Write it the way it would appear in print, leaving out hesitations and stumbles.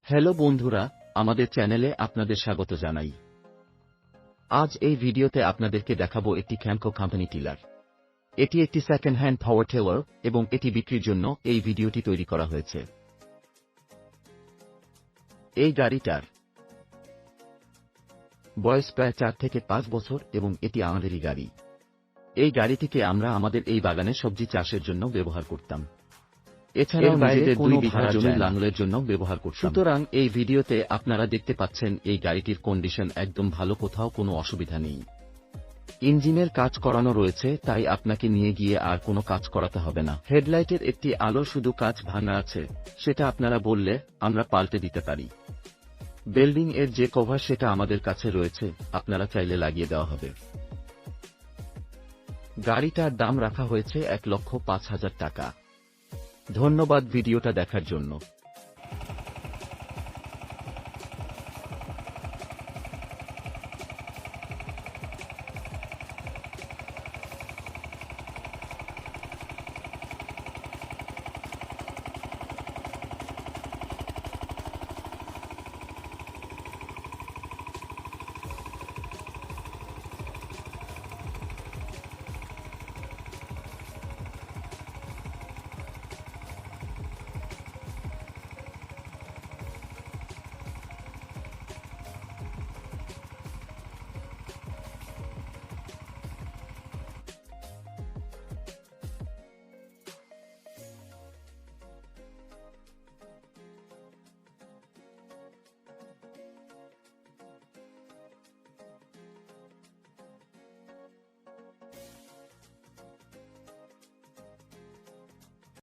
Hello বন্ধুরা, আমাদের চ্যানেলে আপনাদের স্বাগত জানাই। আজ এই ভিডিওতে আপনাদেরকে দেখাবো একটি ক্যামকো কোম্পানি টিলার। এটি একটি সেকেন্ড হ্যান্ড পাওয়ার টিলার এবং এটি বিক্রির জন্য এই ভিডিওটি তৈরি করা হয়েছে। এই গাড়িটার বয়স প্রায় 4 থেকে 5 বছর এবং এটি আমাদেরই গাড়ি। এই গাড়িটিকে আমরা আমাদের এই বাগানে সবজি চাষের জন্য ব্যবহার করতাম। এছাড়াও নিজেদের 2 বিঘা জমি লাঙলের জন্য ব্যবহার করতাম। সুতরাং এই ভিডিওতে আপনারা দেখতে পাচ্ছেন এই গাড়িটির কন্ডিশন একদম ভালো, কোথাও কোনো অসুবিধা নেই। ইঞ্জিনের কাজ করানো রয়েছে, তাই আপনাকে নিয়ে গিয়ে আর কোনো কাজ করাতে হবে না। হেডলাইটের একটি আলো শুধু কাচ ভাঙা আছে, সেটা আপনারা বললে আমরা পাল্টে দিতে পারি। বেল্ডিং এর যে কভার সেটা আমাদের কাছে রয়েছে, আপনারা চাইলে লাগিয়ে দেওয়া হবে। গাড়িটার দাম রাখা হয়েছে 1,05,000 টাকা। ধন্যবাদ ভিডিওটা দেখার জন্য।